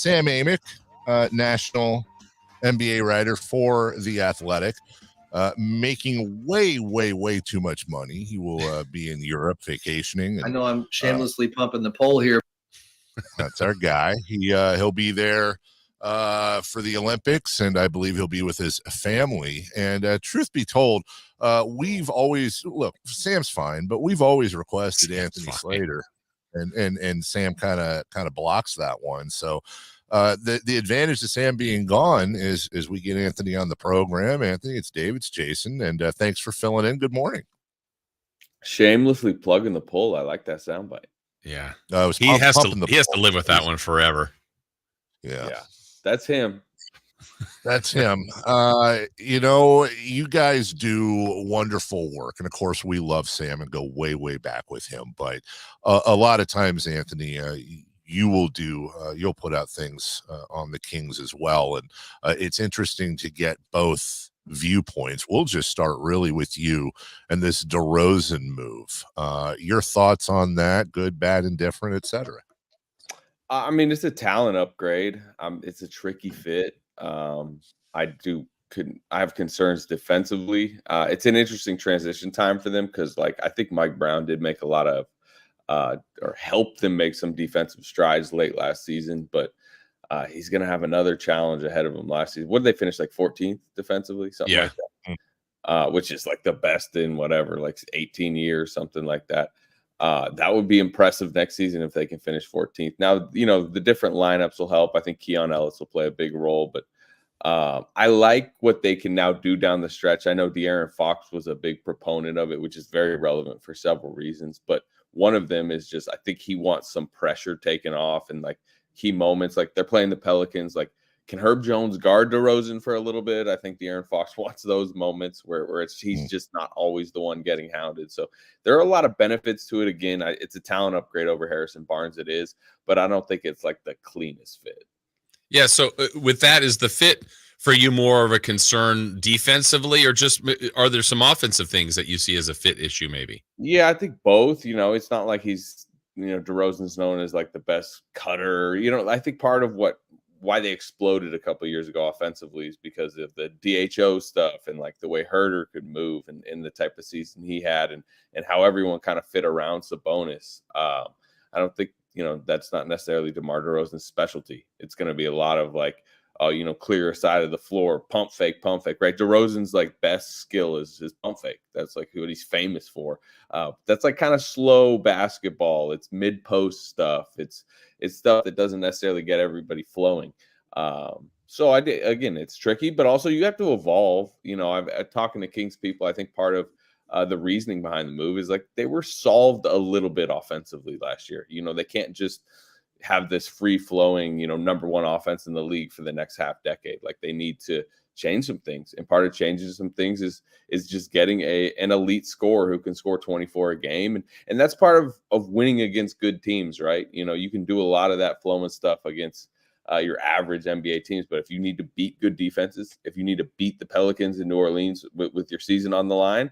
Sam Amick, national NBA writer for The Athletic, making way too much money. He will be in Europe vacationing. And, I know I'm shamelessly pumping the poll here. That's our guy. He'll be there for the Olympics, and I believe he'll be with his family. And truth be told, we've always Sam's fine, but we've always requested Anthony Slater, and Sam kind of blocks that one. So the advantage to Sam being gone is we get Anthony on the program. Anthony, it's Dave, it's Jason, and thanks for filling in. Good morning. Shamelessly plugging the poll. I like that soundbite. Yeah, he has to live with that one forever. Yeah, that's him. That's him. You guys do wonderful work, and of course, we love Sam and go way back with him. But a lot of times, Anthony, you'll put out things on the Kings as well, and it's interesting to get both viewpoints. We'll just start really with you and this DeRozan move. Your thoughts on that? Good, bad, indifferent, etc. I mean, it's a talent upgrade. It's a tricky fit. I have concerns defensively. It's an interesting transition time for them because, I think Mike Brown did make a lot of or help them make some defensive strides late last season, but he's going to have another challenge ahead of him last season. What did they finish, 14th defensively? Something like that, which is the best in 18 years, something like that. That would be impressive next season if they can finish 14th. Now, the different lineups will help. I think Keon Ellis will play a big role, but I like what they can now do down the stretch. I know De'Aaron Fox was a big proponent of it, which is very relevant for several reasons, but one of them is just I think he wants some pressure taken off and key moments. They're playing the Pelicans. Can Herb Jones guard DeRozan for a little bit? I think De'Aaron Fox wants those moments where he's just not always the one getting hounded. So there are a lot of benefits to it. Again, it's a talent upgrade over Harrison Barnes. It is, but I don't think it's the cleanest fit. Yeah. So with that, is the fit for you more of a concern defensively, or just are there some offensive things that you see as a fit issue maybe? Yeah, I think both. It's not like he's DeRozan's known as the best cutter. I think part of why they exploded a couple of years ago offensively is because of the DHO stuff and the way Herder could move and the type of season he had and how everyone kind of fit around Sabonis. I don't think, that's not necessarily DeMar DeRozan's specialty. It's going to be a lot of clear side of the floor, pump fake, right? DeRozan's best skill is his pump fake. That's what he's famous for. That's kind of slow basketball. It's mid post stuff. It's stuff that doesn't necessarily get everybody flowing. So again, it's tricky, but also you have to evolve. I've talking to Kings people. I think part of the reasoning behind the move is they were solved a little bit offensively last year. They can't just have this free-flowing, number one offense in the league for the next half decade. They need to change some things, and part of changing some things is just getting an elite scorer who can score 24 a game, and that's part of winning against good teams, right? You can do a lot of that flowing stuff against your average NBA teams, but if you need to beat good defenses, if you need to beat the Pelicans in New Orleans with your season on the line,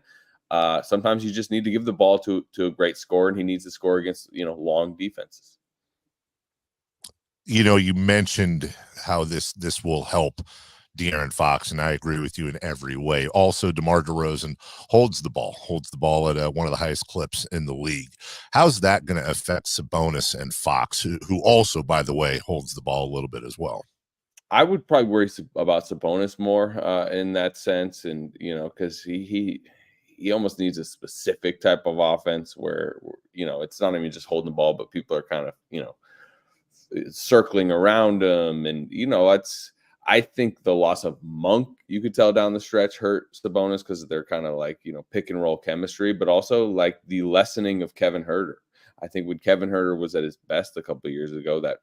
sometimes you just need to give the ball to a great scorer, and he needs to score against long defenses. You mentioned how this will help De'Aaron Fox, and I agree with you in every way. Also, DeMar DeRozan holds the ball at one of the highest clips in the league. How's that going to affect Sabonis and Fox, who also, by the way, holds the ball a little bit as well? I would probably worry about Sabonis more in that sense, and because he almost needs a specific type of offense where it's not even just holding the ball, but people are kind of circling around him, and I think the loss of Monk, you could tell down the stretch, hurt Sabonis because they're kind of pick and roll chemistry, but also the lessening of Kevin Huerter. I think when Kevin Huerter was at his best a couple of years ago, that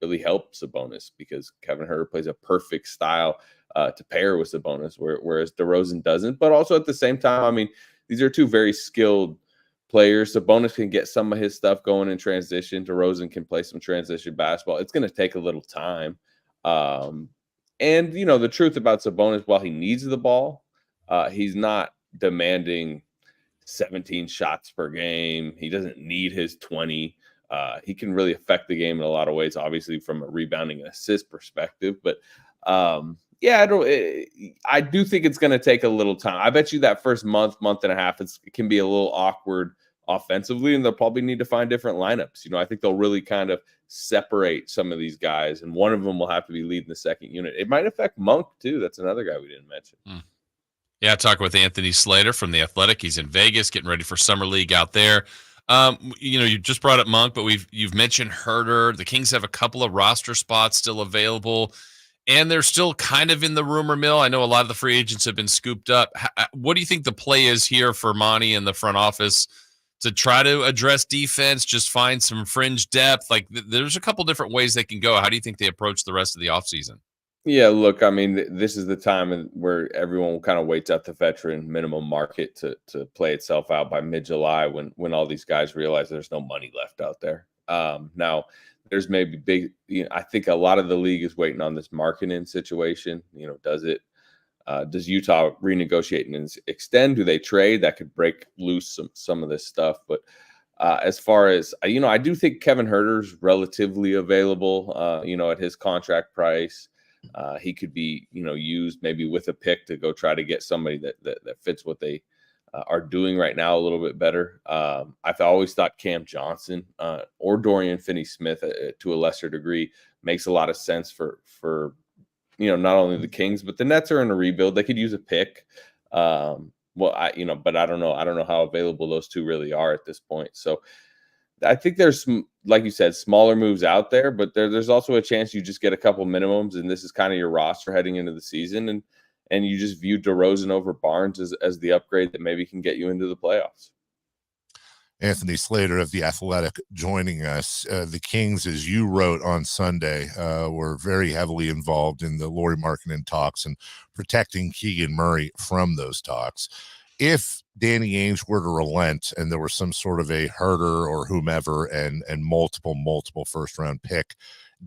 really helped Sabonis because Kevin Huerter plays a perfect style to pair with Sabonis, whereas DeRozan doesn't. But also at the same time, I mean, these are two very skilled players. Sabonis can get some of his stuff going in transition. DeRozan can play some transition basketball. It's going to take a little time. And, the truth about Sabonis, while he needs the ball, he's not demanding 17 shots per game. He doesn't need his 20. he can really affect the game in a lot of ways, obviously from a rebounding and assist perspective. But I do think it's going to take a little time. I bet you that first month and a half, it can be a little awkward offensively, and they'll probably need to find different lineups. I think they'll really kind of separate some of these guys, and one of them will have to be leading the second unit. It might affect Monk too. That's another guy we didn't mention. Yeah, talk with Anthony Slater from The Athletic. He's in Vegas getting ready for Summer League out there. You just brought up Monk, but you've mentioned Herter. The Kings have a couple of roster spots still available, and they're still kind of in the rumor mill. I know a lot of the free agents have been scooped up. What do you think the play is here for Monty and the front office to try to address defense, just find some fringe depth? Like, there's a couple different ways they can go. How do you think they approach the rest of the offseason? Yeah, look, I mean, this is the time where everyone kind of waits out the veteran minimum market to play itself out by mid-July when all these guys realize there's no money left out there. Now, there's maybe big, I think a lot of the league is waiting on this Markkanen situation. Does Utah renegotiate and extend? Do they trade? That could break loose some of this stuff. But as far as, I do think Kevin Herter's relatively available, at his contract price. He could be, used maybe with a pick to go try to get somebody that fits what they are doing right now a little bit better. I've always thought Cam Johnson or Dorian Finney-Smith to a lesser degree makes a lot of sense for not only the Kings, but the Nets are in a rebuild. They could use a pick. But I don't know. I don't know how available those two really are at this point. So I think there's, like you said, smaller moves out there, but there's also a chance you just get a couple minimums, and this is kind of your roster heading into the season, and you just view DeRozan over Barnes as the upgrade that maybe can get you into the playoffs. Anthony Slater of The Athletic joining us. The Kings, as you wrote on Sunday, were very heavily involved in the Lauri Markkanen talks and protecting Keegan Murray from those talks. If Danny Ainge were to relent and there was some sort of a Herter or whomever and multiple first-round pick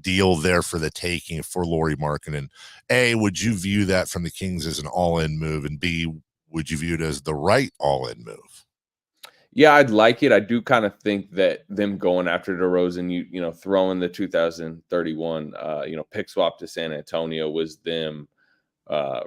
deal there for the taking for Lauri Markkanen, A, would you view that from the Kings as an all-in move? And B, would you view it as the right all-in move? Yeah, I'd like it. I do kind of think that them going after DeRozan, throwing the 2031, pick swap to San Antonio was them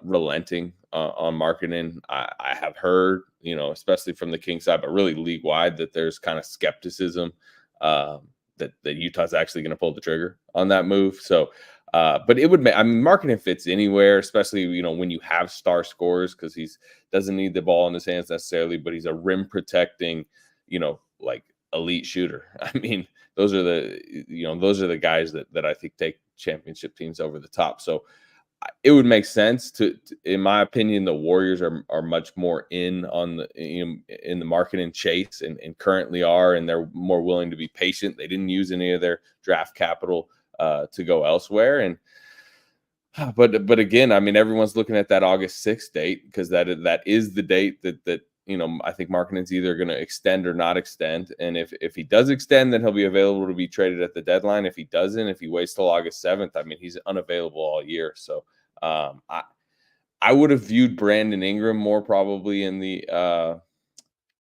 relenting on Markkanen. I have heard, especially from the Kings side, but really league-wide, that there's kind of skepticism that Utah's actually going to pull the trigger on that move. So, but it would make, Markkanen fits anywhere, especially, when you have star scorers, because he doesn't need the ball in his hands necessarily, but he's a rim protecting, like elite shooter. Those are the guys that I think take championship teams over the top. So it would make sense to in my opinion, the Warriors are much more in the Markkanen chase and currently are, and they're more willing to be patient. They didn't use any of their draft capital to go elsewhere. And but again, everyone's looking at that August 6th date, because that is the date that I think Markkanen's either going to extend or not extend. And if he does extend, then he'll be available to be traded at the deadline. If he doesn't, if he waits till August 7th, he's unavailable all year. So I would have viewed Brandon Ingram more probably in the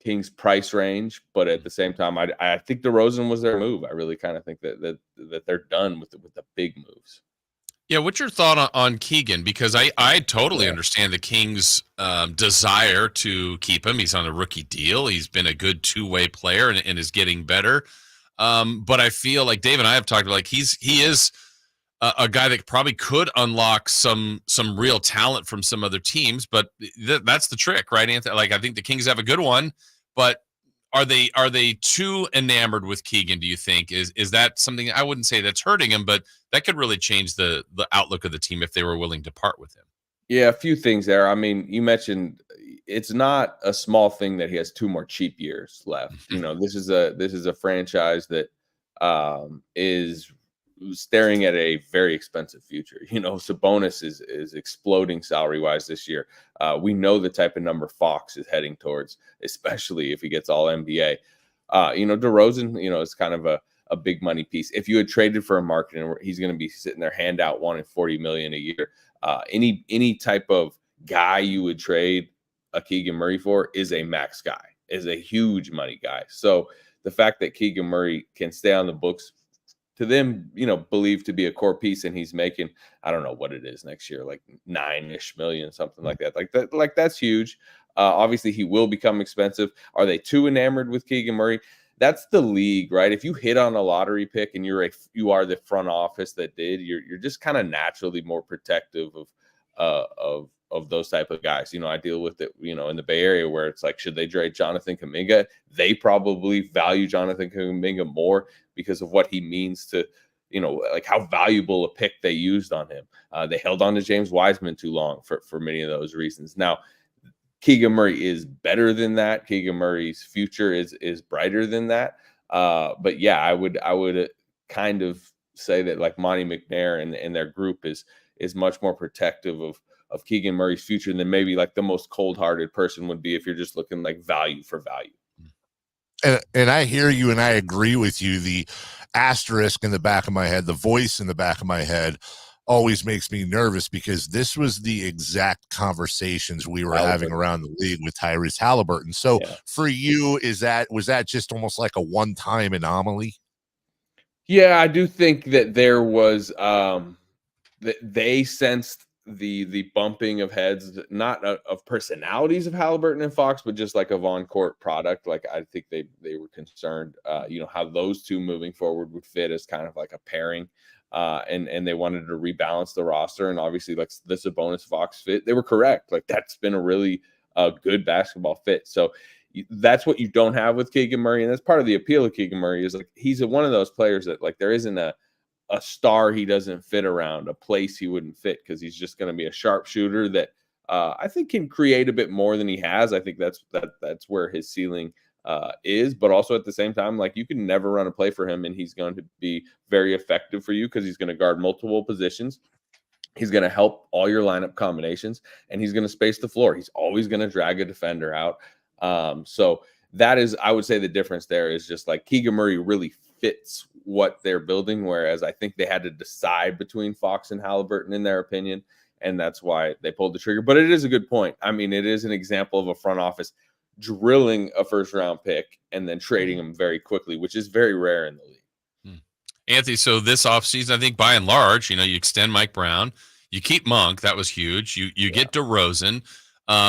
Kings price range, but at the same time, I think DeRozan was their move. I really kind of think that they're done with the big moves. Yeah, what's your thought on Keegan? Because I totally understand the Kings' desire to keep him. He's on a rookie deal. He's been a good two-way player and is getting better. But I feel like Dave and I have talked about, like, he is a guy that probably could unlock some real talent from some other teams. But that's the trick, right, Anthony? Like, I think the Kings have a good one, but are they too enamored with Keegan, do you think? Is that something, I wouldn't say that's hurting him, but that could really change the outlook of the team if they were willing to part with him? Yeah, a few things there. You mentioned it's not a small thing that he has 2 more cheap years left. This is a franchise that is staring at a very expensive future. Sabonis is exploding salary-wise this year. We know the type of number Fox is heading towards, especially if he gets all NBA. DeRozan, is kind of a big money piece. If you had traded for a Markkanen, he's going to be sitting there hand out wanting $40 million a year. Any type of guy you would trade a Keegan Murray for is a max guy, is a huge money guy. So the fact that Keegan Murray can stay on the books, to them, believed to be a core piece, and he's making, I don't know what it is next year, like $9-ish million, something like that. Like that's huge. Obviously, he will become expensive. Are they too enamored with Keegan Murray? That's the league, right? If you hit on a lottery pick and you are the front office that did, you're just kind of naturally more protective of those type of guys. I deal with it, in the Bay Area, where it's like, should they trade Jonathan Kuminga? They probably value Jonathan Kuminga more because of what he means to, like how valuable a pick they used on him. They held on to James Wiseman too long for many of those reasons. Now, Keegan Murray is better than that. Keegan Murray's future is brighter than that. But yeah, I would kind of say that like Monty McNair and their group is much more protective of Keegan Murray's future than maybe like the most cold-hearted person would be if you're just looking like value for value. And I hear you, and I agree with you. The asterisk in the back of my head, the voice in the back of my head always makes me nervous, because this was the exact conversations we were having around the league with Tyrese Halliburton. So for you, was that just almost like a one-time anomaly? Yeah, I do think that there was that they sensed the bumping of heads, not of personalities of Halliburton and Fox, but just like of on-court product. Like I think they were concerned, how those two moving forward would fit as kind of like a pairing. And they wanted to rebalance the roster, and obviously like the Sabonis Fox fit, they were correct. Like that's been a really good basketball fit. So that's what you don't have with Keegan Murray, and that's part of the appeal of Keegan Murray is like he's one of those players that like there isn't a star he doesn't fit around, a place he wouldn't fit, because he's just going to be a sharpshooter that I think can create a bit more than he has. I think that's where his ceiling is, but also at the same time, like you can never run a play for him and he's going to be very effective for you, because he's going to guard multiple positions. He's going to help all your lineup combinations, and he's going to space the floor. He's always going to drag a defender out. So that is, I would say the difference there is just like Keegan Murray really fits what they're building, whereas I think they had to decide between Fox and Halliburton in their opinion, and that's why they pulled the trigger. But it is a good point. I mean, it is an example of a front office drilling a first-round pick and then trading him very quickly, which is very rare in the league. Anthony, so this offseason, I think by and large, you extend Mike Brown, you keep Monk, that was huge. You get DeRozan.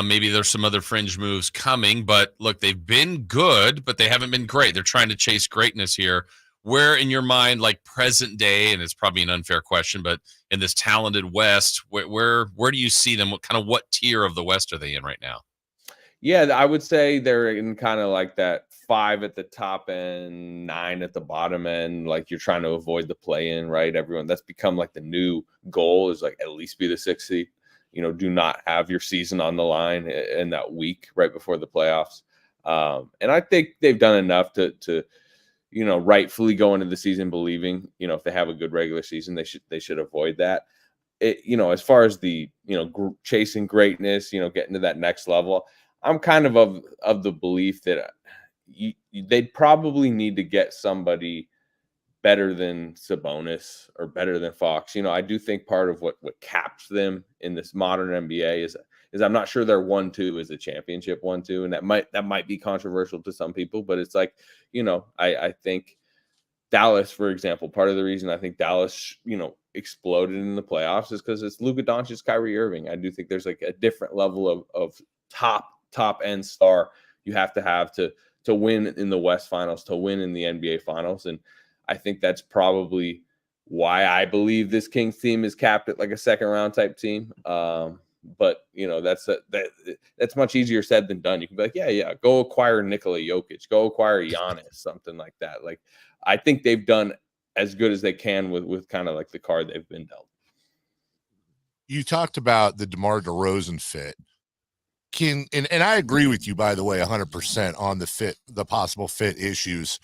Maybe there's some other fringe moves coming, but look, they've been good, but they haven't been great. They're trying to chase greatness here. Where in your mind, like present day, and it's probably an unfair question, but in this talented West, where do you see them? What tier of the West are they in right now? Yeah, I would say they're in kind of like that 5 at the top end, 9 at the bottom end. Like you're trying to avoid the play-in, right? Everyone, that's become like the new goal is like at least be the 6th seed. Do not have your season on the line in that week right before the playoffs. And I think they've done enough to rightfully go into the season believing, if they have a good regular season, they should avoid that. As far as the, chasing greatness, getting to that next level, I'm kind of the belief that they'd probably need to get somebody better than Sabonis or better than Fox. I do think part of what caps them in this modern NBA is I'm not sure their 1-2 is a championship 1-2, and that might be controversial to some people, but it's like, I think Dallas, for example, part of the reason I think Dallas, exploded in the playoffs is because it's Luka Doncic, Kyrie Irving. I do think there's like a different level of top end star you have to win in the West Finals, to win in the NBA Finals, and I think that's probably why I believe this Kings team is capped at like a second round type team. But that's much easier said than done. You can be like, yeah, go acquire Nikola Jokic, go acquire Giannis, something like that. Like I think they've done as good as they can with kind of like the card they've been dealt. You talked about the DeMar DeRozan fit. And I agree with you, by the way, 100% on the possible fit issues.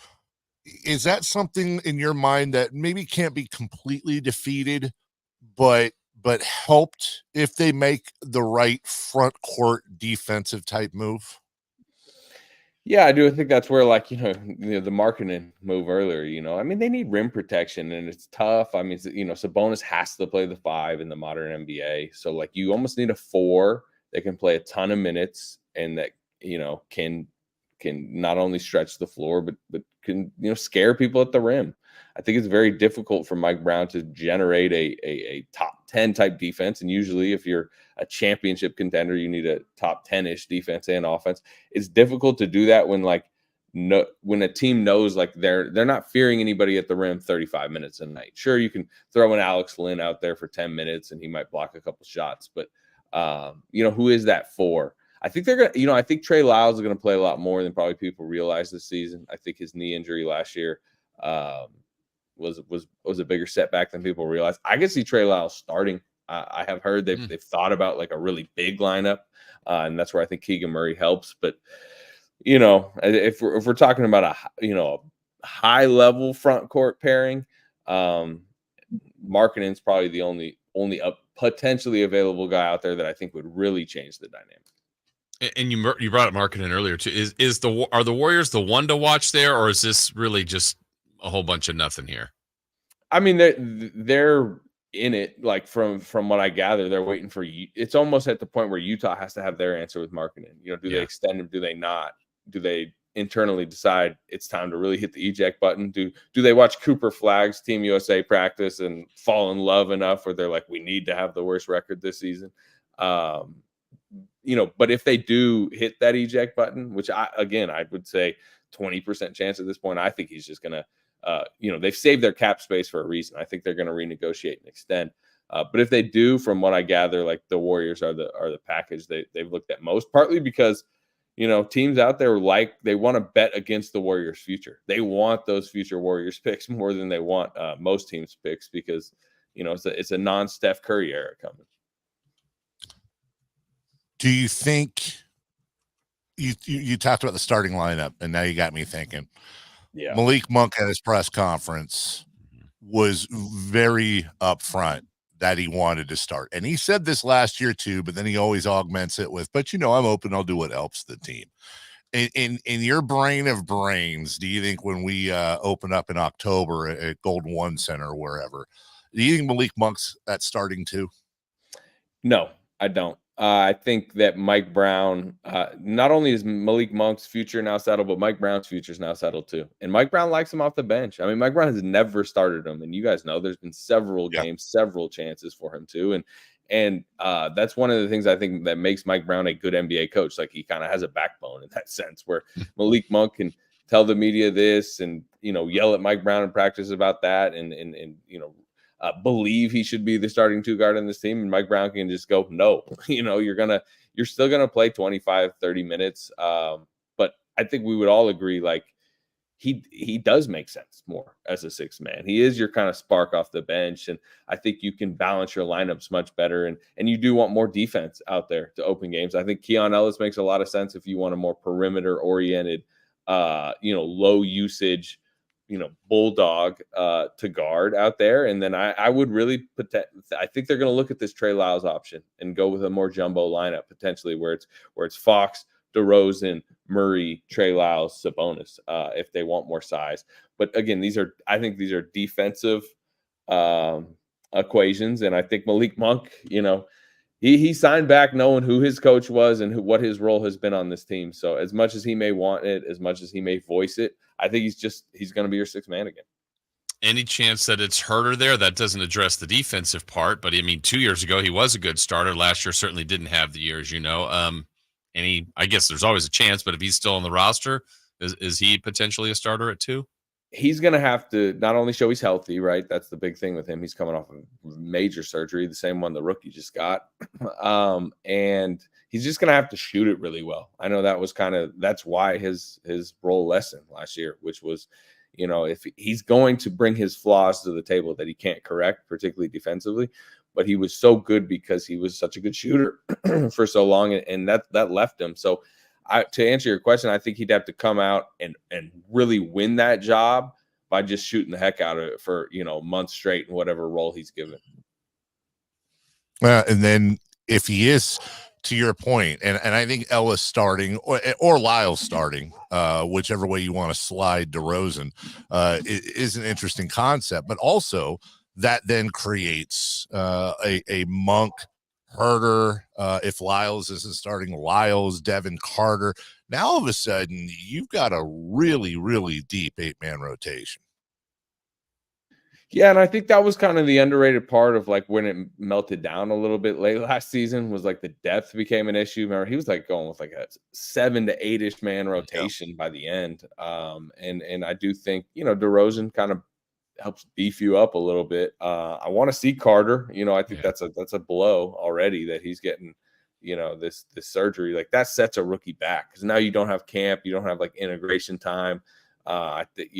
Is that something in your mind that maybe can't be completely defeated, but helped if they make the right front court defensive type move? Yeah, I do. I think that's where, like, the Markkanen move earlier, I mean, they need rim protection, and it's tough. I mean, Sabonis has to play the 5 in the modern NBA. So, like, you almost need a 4 that can play a ton of minutes and that, can can not only stretch the floor, but can, you know, scare people at the rim. I think it's very difficult for Mike Brown to generate a top 10 type defense. And usually if you're a championship contender, you need a top 10-ish defense and offense. It's difficult to do that when when a team knows like they're not fearing anybody at the rim 35 minutes a night. Sure, you can throw an Alex Lynn out there for 10 minutes and he might block a couple shots, but you know, who is that for? I think they're gonna, you know, I think Trey Lyles is gonna play a lot more than probably people realize this season. I think his knee injury last year was a bigger setback than people realize. I can see Trey Lyles starting. I have heard they've thought about like a really big lineup, and that's where I think Keegan Murray helps. But you know, if we're talking about a high level front court pairing, Markkanen's probably the only potentially available guy out there that I think would really change the dynamic. And you brought up Markkanen earlier too. Are the Warriors the one to watch there, or is this really just a whole bunch of nothing here? I mean, they're in it. Like from what I gather, they're waiting for you. It's almost at the point where Utah has to have their answer with Markkanen. You know, do they extend him? Do they not? Do they internally decide it's time to really hit the eject button? Do they watch Cooper Flagg's Team USA practice and fall in love enough where they're like, we need to have the worst record this season? You know, but if they do hit that eject button, which I would say 20% chance at this point, I think he's just going to, you know, they've saved their cap space for a reason. I think they're going to renegotiate and extend. But if they do, from what I gather, like the Warriors are the package they've looked at most, partly because, you know, teams out there they want to bet against the Warriors' future. They want those future Warriors picks more than they want most teams' picks because, you know, it's a non-Steph Curry era coming. Do you think you talked about the starting lineup, and now you got me thinking. Yeah, Malik Monk at his press conference was very upfront that he wanted to start, and he said this last year too. But then he always augments it with, "But you know, I'm open. I'll do what helps the team." In your brain of brains, do you think when we open up in October at Golden One Center or wherever, do you think Malik Monk's at starting too? No, I don't. I think that Mike Brown, not only is Malik Monk's future now settled, but Mike Brown's future is now settled too. And Mike Brown likes him off the bench. I mean, Mike Brown has never started him. And you guys know there's been several games, several chances for him too. And that's one of the things I think that makes Mike Brown a good NBA coach. Like he kind of has a backbone in that sense where Malik Monk can tell the media this and, you know, yell at Mike Brown in practice about that and you know, believe he should be the starting two guard on this team, and Mike Brown can just go, no, you know, you're still going to play 25, 30 minutes. But I think we would all agree, like he does make sense more as a sixth man. He is your kind of spark off the bench. And I think you can balance your lineups much better. And you do want more defense out there to open games. I think Keon Ellis makes a lot of sense if you want a more perimeter oriented, you know, low usage, you know, bulldog to guard out there. And then I would really I think they're going to look at this Trey Lyles option and go with a more jumbo lineup potentially where it's Fox, DeRozan, Murray, Trey Lyles, Sabonis if they want more size. But again, I think these are defensive equations. And I think Malik Monk, you know, he signed back knowing who his coach was and what his role has been on this team. So as much as he may want it, as much as he may voice it, I think he's going to be your sixth man again. Any chance that it's Herter there? That doesn't address the defensive part, but I mean, 2 years ago, he was a good starter. Last year certainly didn't have the years, you know. I guess there's always a chance, but if he's still on the roster, is he potentially a starter at 2? He's going to have to not only show he's healthy, right? That's the big thing with him. He's coming off of major surgery, the same one the rookie just got. And he's just going to have to shoot it really well. I know that's why his role lessened last year, which was, you know, if he's going to bring his flaws to the table that he can't correct, particularly defensively, but he was so good because he was such a good shooter for so long. And that left him. So to answer your question, I think he'd have to come out and really win that job by just shooting the heck out of it for, you know, months straight in whatever role he's given. And then if he is, to your point, and I think Ellis starting or Lyles starting, whichever way you want to slide DeRozan, is an interesting concept. But also that then creates a Monk, Herter, if Lyles isn't starting, Lyles, Devin Carter. Now all of a sudden you've got a really, really deep 8-man rotation. Yeah, and I think that was kind of the underrated part of like when it melted down a little bit late last season was like the depth became an issue. Remember, he was like going with like a 7 to 8-ish man rotation by the end. And I do think, DeRozan kind of helps beef you up a little bit. I want to see Carter. I think that's a blow already that he's getting, this surgery. Like that sets a rookie back because now you don't have camp, you don't have like integration time. I think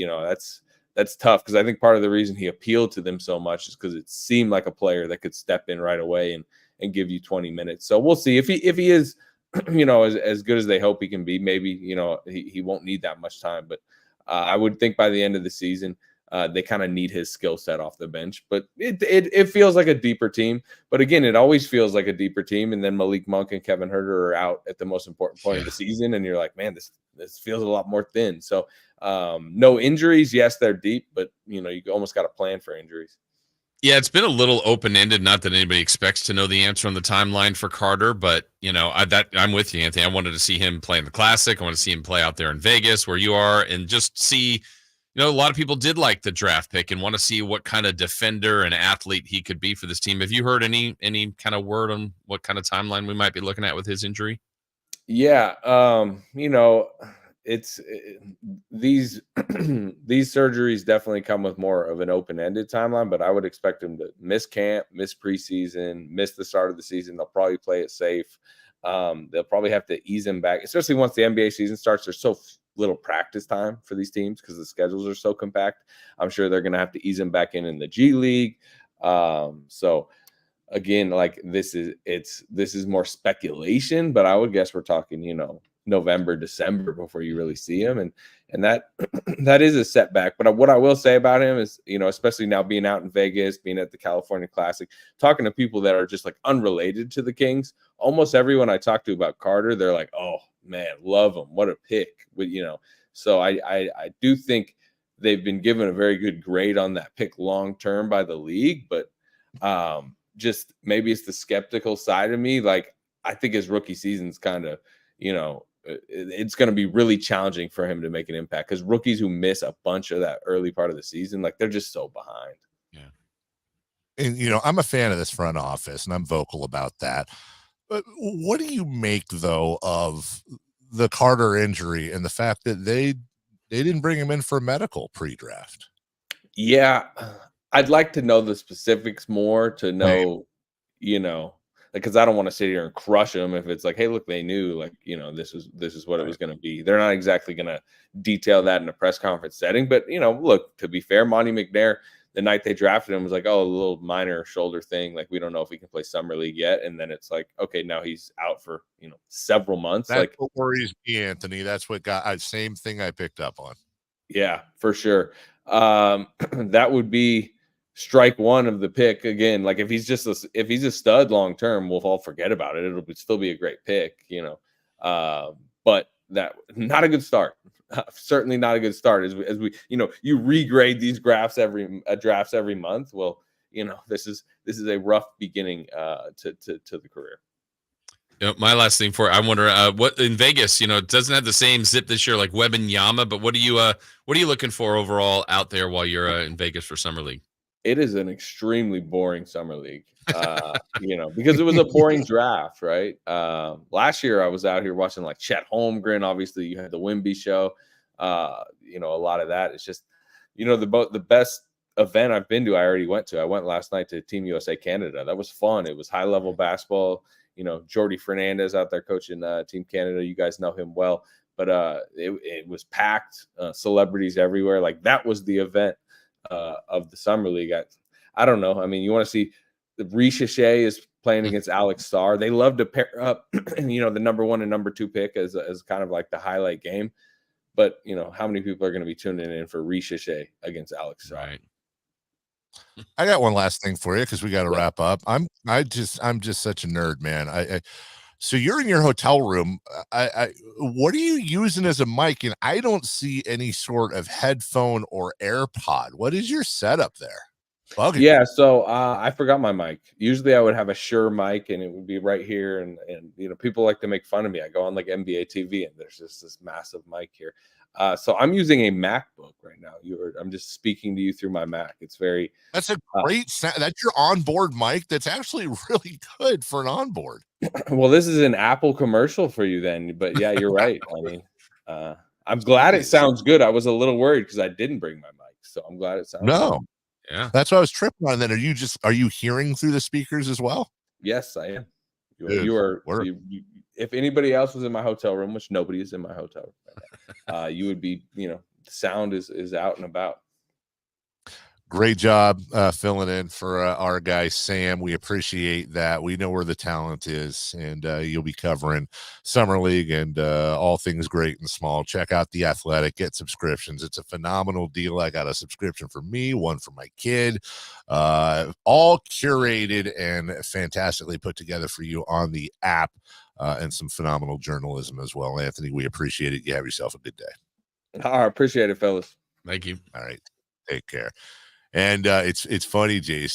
that's tough because I think part of the reason he appealed to them so much is because it seemed like a player that could step in right away and give you 20 minutes. So we'll see if he is, as good as they hope he can be. Maybe he won't need that much time, but I would think by the end of the season. They kind of need his skill set off the bench, but it feels like a deeper team. But again, it always feels like a deeper team. And then Malik Monk and Kevin Huerter are out at the most important point of the season, and you're like, man, this feels a lot more thin. So no injuries. Yes, they're deep, but you almost got to plan for injuries. Yeah, it's been a little open-ended. Not that anybody expects to know the answer on the timeline for Carter, but I'm with you, Anthony. I wanted to see him play in the Classic. I want to see him play out there in Vegas, where you are, and just see. A lot of people did like the draft pick and want to see what kind of defender and athlete he could be for this team. Have you heard any kind of word on what kind of timeline we might be looking at with his injury? Yeah, it's these surgeries definitely come with more of an open-ended timeline, but I would expect him to miss camp, miss preseason, miss the start of the season. They'll probably play it safe. They'll probably have to ease him back, especially once the NBA season starts. There's so little practice time for these teams because the schedules are so compact. I'm sure they're going to have to ease him back in the G League. So again, like this is more speculation, but I would guess we're talking, November, December before you really see him. And that that is a setback. But what I will say about him is, especially now being out in Vegas, being at the California Classic, talking to people that are just like unrelated to the Kings, almost everyone I talk to about Carter, they're like, oh man, love him. What a pick. But, so I do think they've been given a very good grade on that pick long-term by the league, but just maybe it's the skeptical side of me. Like, I think his rookie season's kind of, it's going to be really challenging for him to make an impact because rookies who miss a bunch of that early part of the season, like they're just so behind. Yeah. And, I'm a fan of this front office and I'm vocal about that. But what do you make, though, of the Carter injury and the fact that they didn't bring him in for medical pre-draft? Yeah, I'd like to know the specifics more to know, because I don't want to sit here and crush them if it's like, hey, look, they knew, like, this is what it was going to be. They're not exactly going to detail that in a press conference setting. But, look, to be fair, Monty McNair, the night they drafted him was like, oh, a little minor shoulder thing. Like, we don't know if he can play summer league yet. And then it's like, okay, now he's out for, several months. That's like what worries me, Anthony. That's what same thing I picked up on. Yeah, for sure. That would be strike one of the pick again. Like if he's a stud long-term, we'll all forget about it. It'll still be a great pick, but that not a good start. Certainly not a good start as we you regrade these drafts every month. Well, this is a rough beginning to the career. My last thing I wonder what in Vegas, it doesn't have the same zip this year like Wembanyama, but what are you looking for overall out there while you're in Vegas for summer league? It is an extremely boring summer league, because it was a boring draft, right? Last year I was out here watching like Chet Holmgren. Obviously, you had the Wemby show. A lot of that. It's just, the best event I've been to. I already went to. I went last night to Team USA Canada. That was fun. It was high level basketball. Jordy Fernandez out there coaching Team Canada. You guys know him well, but it was packed. Celebrities everywhere. Like that was the event of the summer league. I don't know. I mean, you want to see Ricochet is playing against Alex Starr. They love to pair up, the number 1 and number 2 pick as kind of like the highlight game. But how many people are going to be tuning in for Ricochet against Alex Starr? Right. I got one last thing for you because we got to wrap up. I'm just such a nerd, man. So you're in your hotel room. What are you using as a mic? And I don't see any sort of headphone or AirPod. What is your setup there? Bug it. Yeah, so I forgot my mic. Usually I would have a Shure mic and it would be right here, and people like to make fun of me. I go on like NBA TV and there's just this massive mic here. So I'm using a MacBook right now. I'm just speaking to you through my Mac. It's very That's a great sound. That's your onboard mic. That's actually really good for an onboard. well, this is an Apple commercial for you then, but yeah, you're right. I mean, I'm glad it sounds good. I was a little worried because I didn't bring my mic, so I'm glad it sounds No. good. Yeah, That's what I was tripping on. Then are you hearing through the speakers as well? Yes, I am. Good. If anybody else was in my hotel room, which nobody is in my hotel room right now, you would be, the sound is out and about. Great job filling in for our guy Sam. We appreciate that. We know where the talent is, and you'll be covering Summer League and all things great and small. Check out The Athletic. Get subscriptions. It's a phenomenal deal. I got a subscription for me, one for my kid, all curated and fantastically put together for you on the app, and some phenomenal journalism as well. Anthony, we appreciate it. You have yourself a good day. I appreciate it, fellas. thank you. All right. Take care. And it's funny, Jason.